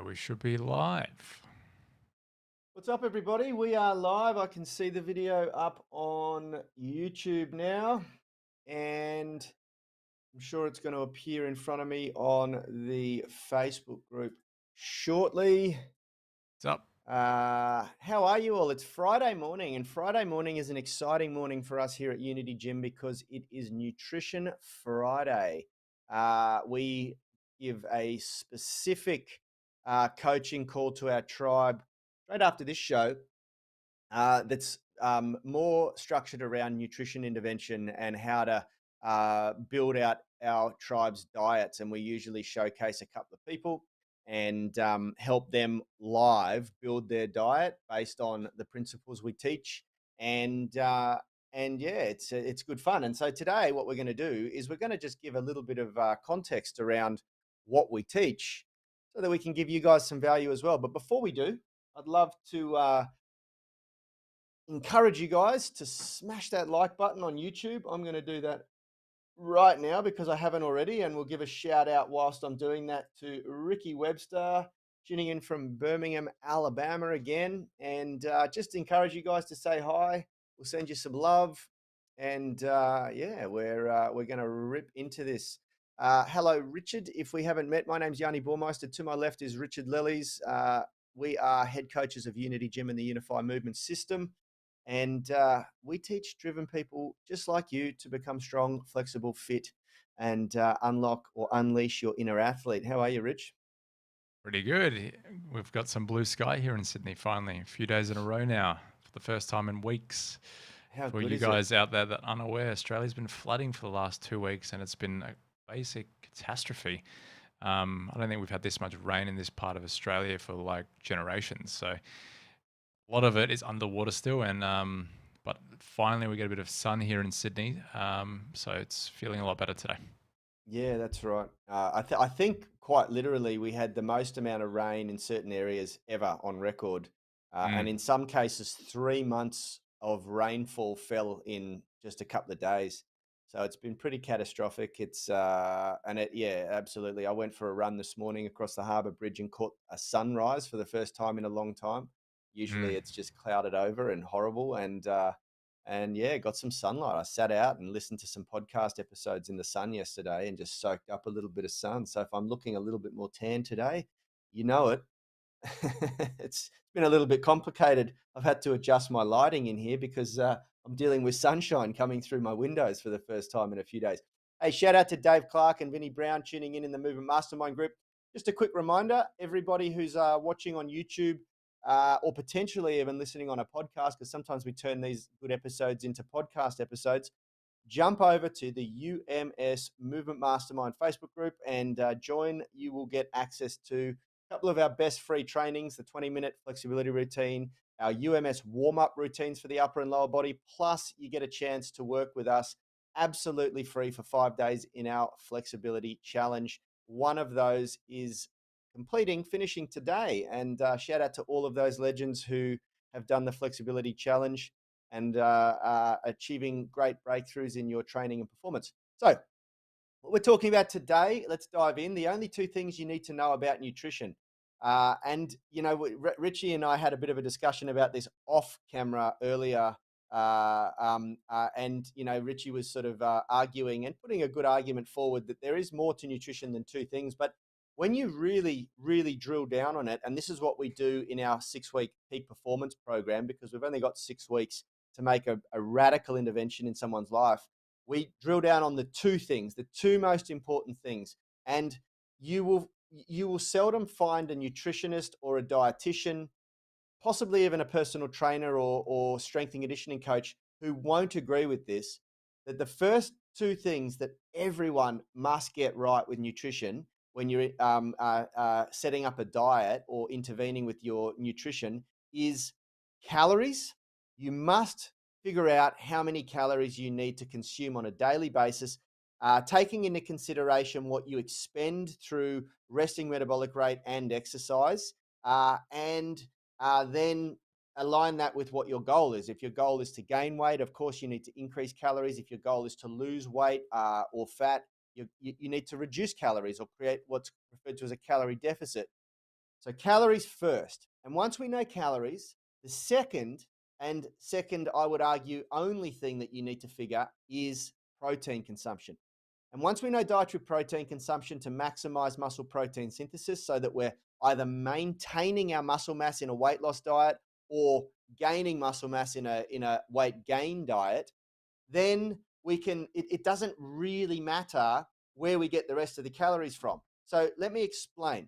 We should be live. What's up, everybody? We are live. I can see the video up on YouTube now, and I'm sure it's going to appear in front of me on the Facebook group shortly. What's up? How are you all? It's Friday morning, and Friday morning is an exciting morning for us here at Unity Gym because it is Nutrition Friday. We give a specific coaching call to our tribe right after this show that's more structured around nutrition intervention and how to build out our tribe's diets. And we usually showcase a couple of people and help them live build their diet based on the principles we teach. And and yeah, it's good fun. And so today, what we're going to do is we're going to just give a little bit of context around what we teach, so that we can give you guys some value as well. But before we do, I'd love to encourage you guys to smash that like button on YouTube. I'm going to do that right now because I haven't already, and we'll give a shout out whilst I'm doing that to Ricky Webster, tuning in from Birmingham, Alabama again, and just encourage you guys to say hi. We'll send you some love, and yeah, we're going to rip into this. Hello, Richard. If we haven't met, my name's Yanni Bormeister. To my left is Richard Lillies. We are head coaches of Unity Gym and the Unified Movement System. And we teach driven people just like you to become strong, flexible, fit, and unlock or unleash your inner athlete. How are you, Rich? Pretty good. We've got some blue sky here in Sydney finally, a few days in a row now, for the first time in weeks. How For good you is it? guys out there that are unaware, Australia's been flooding for the last 2 weeks and it's been a basic catastrophe. I don't think we've had this much rain in this part of Australia for like generations. So a lot of it is underwater still, and but finally we get a bit of sun here in Sydney, so it's feeling a lot better today. Yeah, that's right. I think quite literally we had the most amount of rain in certain areas ever on record. And Mm. in some cases, 3 months of rainfall fell in just a couple of days. So it's been pretty catastrophic. Yeah, absolutely. I went for a run this morning across the Harbour Bridge and caught a sunrise for the first time in a long time. Usually Mm. it's just clouded over and horrible. And yeah, got some sunlight. I sat out and listened to some podcast episodes in the sun yesterday and just soaked up a little bit of sun. So if I'm looking a little bit more tan today, you know it. It's been a little bit complicated. I've had to adjust my lighting in here because I'm dealing with sunshine coming through my windows for the first time in a few days. Hey, shout out to Dave Clark and Vinny Brown tuning in the Movement Mastermind group. Just a quick reminder, everybody who's watching on YouTube or potentially even listening on a podcast, because sometimes we turn these good episodes into podcast episodes, jump over to the UMS Movement Mastermind Facebook group and join. You will get access to a couple of our best free trainings, the 20-minute flexibility routine, our UMS warm-up routines for the upper and lower body, plus you get a chance to work with us absolutely free for 5 days in our flexibility challenge. One of those is finishing today. And shout out to all of those legends who have done the flexibility challenge and achieving great breakthroughs in your training and performance. So, what we're talking about today, let's dive in. The only two things you need to know about nutrition. Richie and I had a bit of a discussion about this off camera earlier. Richie was sort of arguing and putting a good argument forward that there is more to nutrition than two things. But when you really, really drill down on it, and this is what we do in our 6 week peak performance program, because we've only got 6 weeks to make a radical intervention in someone's life, we drill down on the two things, the two most important things. And you will seldom find a nutritionist or a dietitian, possibly even a personal trainer or strength and conditioning coach, who won't agree with this, that the first two things that everyone must get right with nutrition when you're setting up a diet or intervening with your nutrition is calories. You must figure out how many calories you need to consume on a daily basis, taking into consideration what you expend through resting metabolic rate and exercise, and then align that with what your goal is. If your goal is to gain weight, of course, you need to increase calories. If your goal is to lose weight or fat, you need to reduce calories or create what's referred to as a calorie deficit. So calories first. And once we know calories, the second, I would argue, only thing that you need to figure is protein consumption. And once we know dietary protein consumption to maximize muscle protein synthesis so that we're either maintaining our muscle mass in a weight loss diet or gaining muscle mass in a weight gain diet, then it doesn't really matter where we get the rest of the calories from. So let me explain.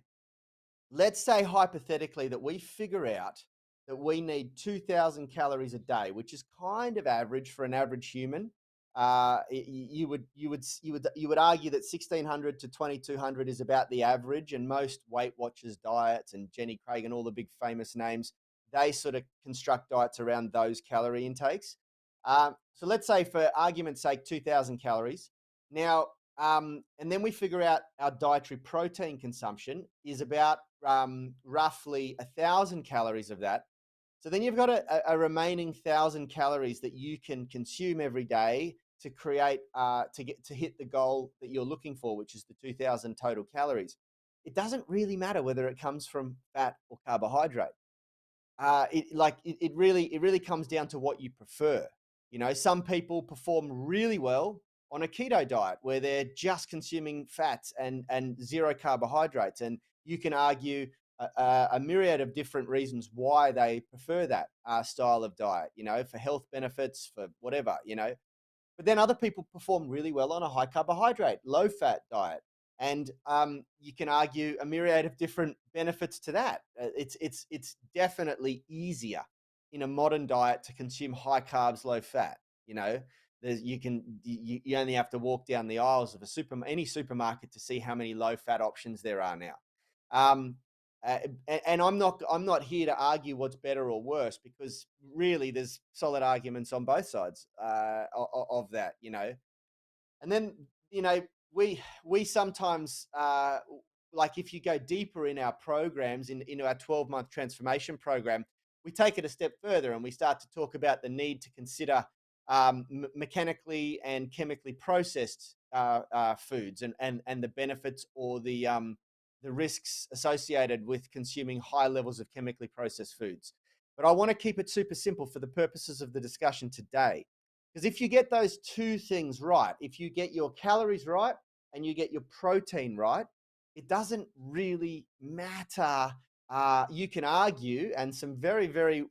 Let's say hypothetically that we figure out that we need 2,000 calories a day, which is kind of average for an average human. You would argue that 1,600 to 2,200 is about the average, and most Weight Watchers diets and Jenny Craig and all the big famous names, they sort of construct diets around those calorie intakes. So let's say, for argument's sake, 2,000 calories. Now, and then we figure out our dietary protein consumption is about roughly 1,000 calories of that. So then you've got a remaining 1,000 calories that you can consume every day to create to hit the goal that you're looking for, which is the 2,000 total calories. It doesn't really matter whether it comes from fat or carbohydrate. It really comes down to what you prefer. Some people perform really well on a keto diet where they're just consuming fats and zero carbohydrates, and you can argue a myriad of different reasons why they prefer that style of diet. For health benefits, for whatever. But then other people perform really well on a high carbohydrate, low fat diet. And you can argue a myriad of different benefits to that. It's definitely easier in a modern diet to consume high carbs, low fat. You only have to walk down the aisles of any supermarket to see how many low fat options there are now. Um, and I'm not here to argue what's better or worse, because really there's solid arguments on both sides of that. And then, you know, we sometimes like, if you go deeper in our programs, into our 12-month transformation program, we take it a step further and we start to talk about the need to consider mechanically and chemically processed foods, and the benefits or the risks associated with consuming high levels of chemically processed foods. But I want to keep it super simple for the purposes of the discussion today. Because if you get those two things right, if you get your calories right and you get your protein right, it doesn't really matter. You can argue, and some very, very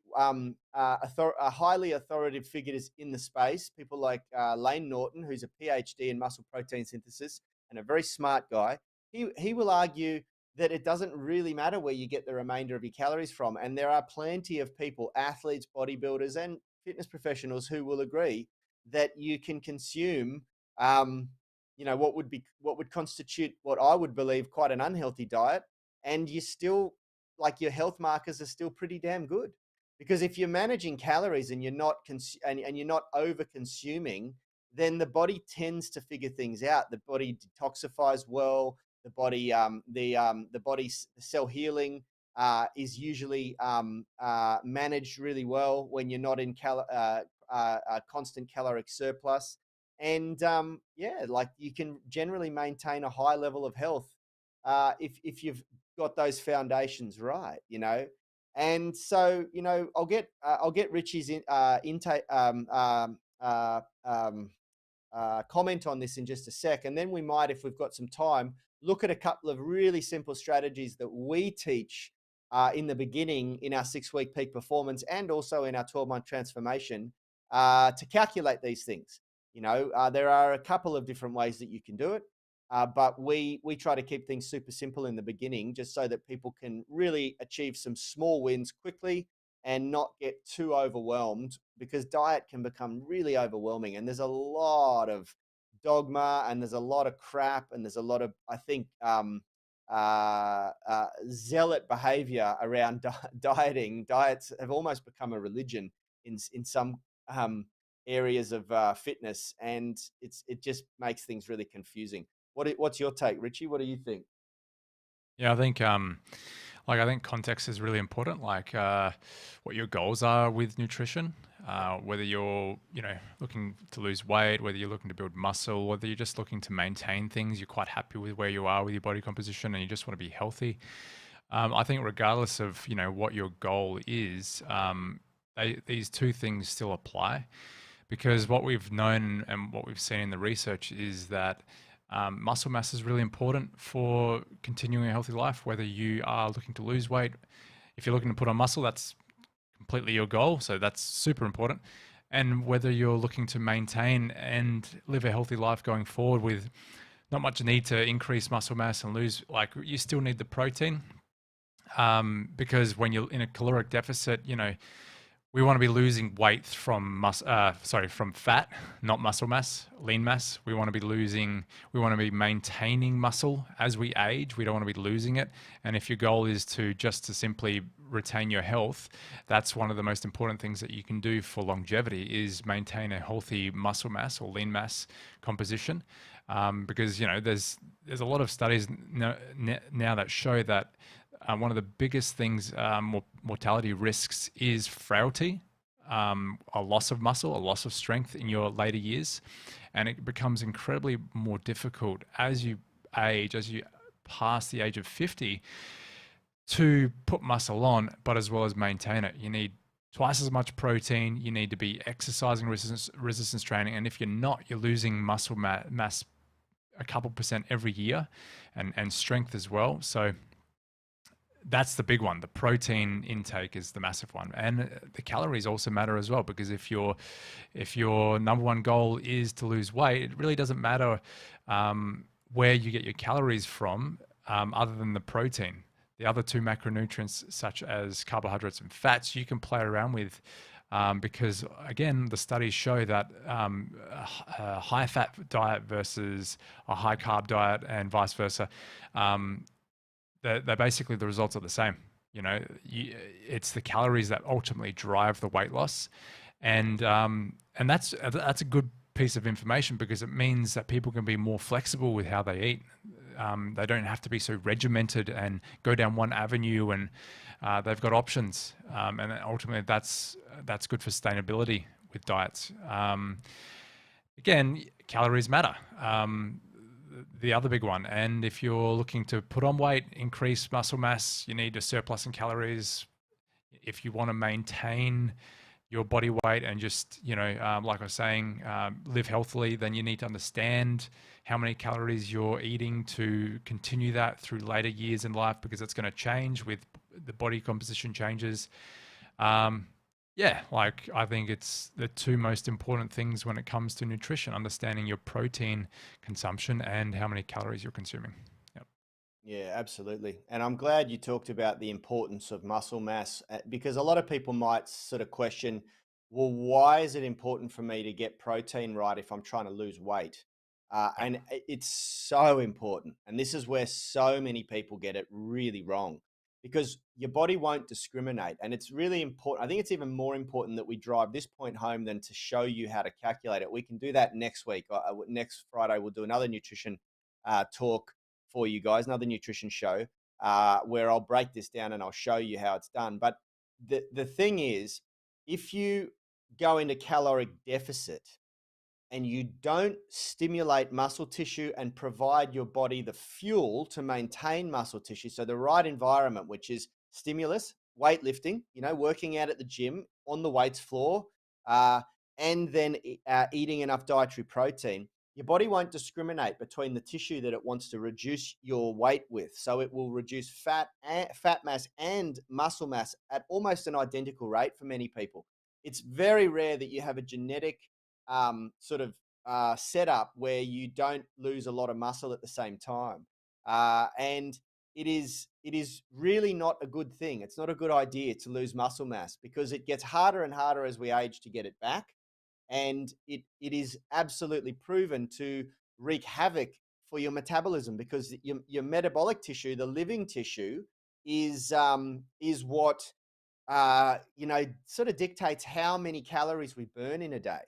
highly authoritative figures in the space, people like Lane Norton, who's a PhD in muscle protein synthesis and a very smart guy, he will argue that it doesn't really matter where you get the remainder of your calories from. And there are plenty of people, athletes, bodybuilders, and fitness professionals, who will agree that you can consume, what would constitute what I would believe quite an unhealthy diet, and you still, like, your health markers are still pretty damn good. Because if you're managing calories and and you're not over consuming, then the body tends to figure things out. The body detoxifies well. The body's cell healing is usually managed really well when you're not in a constant caloric surplus. And yeah, like, you can generally maintain a high level of health if you've got those foundations right. And so, I'll get Richie's intake comment on this in just a sec. And then we might, if we've got some time, look at a couple of really simple strategies that we teach in the beginning in our 6-week peak performance, and also in our 12-month transformation, to calculate these things. There are a couple of different ways that you can do it. But we try to keep things super simple in the beginning, just so that people can really achieve some small wins quickly and not get too overwhelmed, because diet can become really overwhelming, and there's a lot of dogma, and there's a lot of crap, and there's a lot of, I think, zealot behavior around dieting. Diets have almost become a religion in some areas of fitness, and it just makes things really confusing. What's your take, Richie? What do you think? Yeah, I think context is really important. Like, what your goals are with nutrition, whether you're looking to lose weight, whether you're looking to build muscle, whether you're just looking to maintain things, you're quite happy with where you are with your body composition, and you just want to be healthy. I think regardless of what your goal is, these two things still apply, because what we've known and what we've seen in the research is that muscle mass is really important for continuing a healthy life. Whether you are looking to lose weight, if you're looking to put on muscle, that's completely your goal, so that's super important. And whether you're looking to maintain and live a healthy life going forward with not much need to increase muscle mass and lose, like, you still need the protein, because when you're in a caloric deficit, we want to be losing weight from fat, not muscle mass, lean mass. We want to be maintaining muscle as we age. We don't want to be losing it. And if your goal is to simply retain your health, that's one of the most important things that you can do for longevity is maintain a healthy muscle mass or lean mass composition. Because there's a lot of studies now that show that one of the biggest things, mortality risks, is frailty, a loss of muscle, a loss of strength in your later years. And it becomes incredibly more difficult as you age, as you pass the age of 50, to put muscle on, but as well as maintain it. You need twice as much protein. You need to be exercising resistance training. And if you're not, you're losing muscle mass a couple percent every year, and strength as well. So that's the big one. The protein intake is the massive one, and the calories also matter as well. Because if your number one goal is to lose weight, it really doesn't matter where you get your calories from, other than the protein. The other two macronutrients, such as carbohydrates and fats, you can play around with. Because again, the studies show that a high fat diet versus a high carb diet, and vice versa, they're basically, the results are the same. It's the calories that ultimately drive the weight loss, and that's a good piece of information, because it means that people can be more flexible with how they eat. They don't have to be so regimented and go down one avenue, and they've got options, and ultimately that's good for sustainability with diets. Again, calories matter. The other big one. And if you're looking to put on weight, increase muscle mass, you need a surplus in calories. If you want to maintain your body weight and just, like I was saying, live healthily, then you need to understand how many calories you're eating to continue that through later years in life, because it's going to change with the body composition changes. Yeah, like, I think it's the two most important things when it comes to nutrition: understanding your protein consumption and how many calories you're consuming. Yep. Yeah, absolutely. And I'm glad you talked about the importance of muscle mass, because a lot of people might sort of question, well, why is it important for me to get protein right if I'm trying to lose weight? Yep. It's so important. And this is where so many people get it really wrong, because your body won't discriminate. And it's really important. I think it's even more important that we drive this point home than to show you how to calculate it. We can do that next week. Next Friday, we'll do another nutrition talk for you guys, another nutrition show, where I'll break this down and I'll show you how it's done. But the thing is, if you go into caloric deficit and you don't stimulate muscle tissue and provide your body the fuel to maintain muscle tissue, so the right environment, which is stimulus, weightlifting, working out at the gym, on the weights floor, uh, and then eating enough dietary protein, your body won't discriminate between the tissue that it wants to reduce your weight with. So it will reduce fat mass and muscle mass at almost an identical rate for many people. It's very rare that you have a genetic sort of setup where you don't lose a lot of muscle at the same time. And it is really not a good thing. It's not a good idea to lose muscle mass, because it gets harder and harder as we age to get it back. And it is absolutely proven to wreak havoc for your metabolism, because your metabolic tissue, the living tissue, is what sort of dictates how many calories we burn in a day.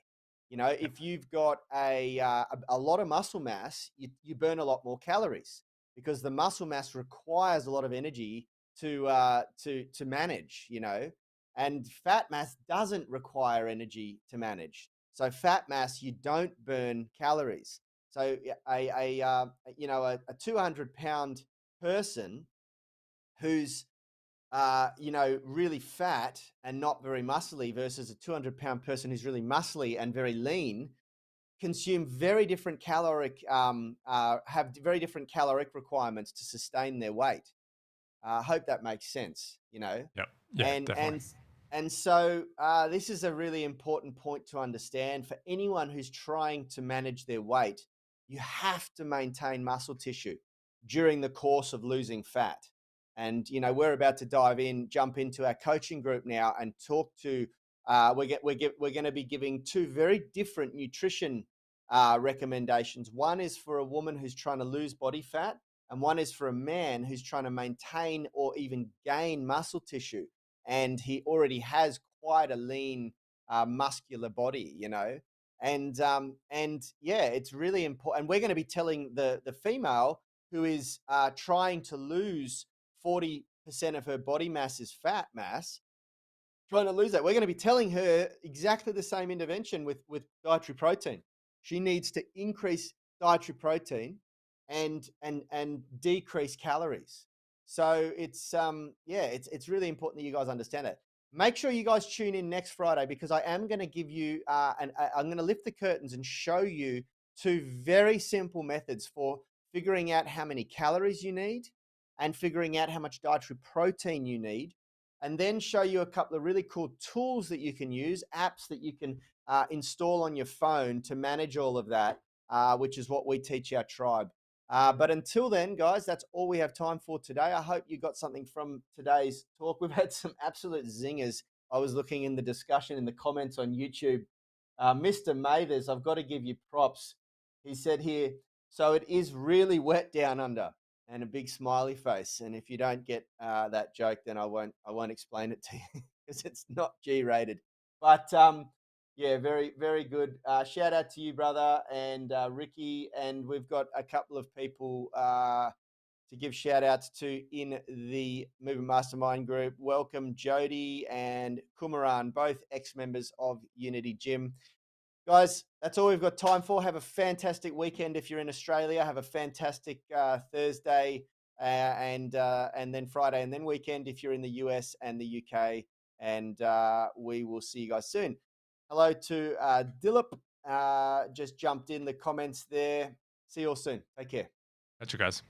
Yep. If you've got a lot of muscle mass, you burn a lot more calories, because the muscle mass requires a lot of energy to manage. And fat mass doesn't require energy to manage. So fat mass, you don't burn calories. So a 200-pound person who's really fat and not very muscly versus a 200-pound person who's really muscly and very lean consume very different have very different caloric requirements to sustain their weight. I hope that makes sense, Yep. Yeah, and definitely. and and so this is a really important point to understand for anyone who's trying to manage their weight. You have to maintain muscle tissue during the course of losing fat. And we're about to jump into our coaching group now, and talk to. We're going to be giving two very different nutrition recommendations. One is for a woman who's trying to lose body fat, and one is for a man who's trying to maintain or even gain muscle tissue, and he already has quite a lean, muscular body, and yeah, it's really important. And we're going to be telling the female who is trying to lose 40% of her body mass is fat mass, trying to lose that. We're going to be telling her exactly the same intervention with dietary protein. She needs to increase dietary protein and decrease calories. So it's really important that you guys understand it. Make sure you guys tune in next Friday, because I am going to give you I'm going to lift the curtains and show you two very simple methods for figuring out how many calories you need and figuring out how much dietary protein you need, and then show you a couple of really cool tools that you can use, apps that you can install on your phone to manage all of that, which is what we teach our tribe. But until then, guys, that's all we have time for today. I hope you got something from today's talk. We've had some absolute zingers. I was looking in the discussion in the comments on YouTube. Mr. Mathers, I've got to give you props. He said here, so it is really wet down under, and a big smiley face. And if you don't get that joke, then I won't explain it to you, because it's not G-rated. But yeah, very, very good. Shout out to you, brother, and Ricky. And we've got a couple of people to give shout outs to in the Movement Mastermind group. Welcome, Jody and Kumaran, both ex-members of Unity Gym. Guys, that's all we've got time for. Have a fantastic weekend if you're in Australia. Have a fantastic Thursday and then Friday, and then weekend if you're in the US and the UK. And we will see you guys soon. Hello to Dilip. Just jumped in the comments there. See you all soon. Take care. That's you guys.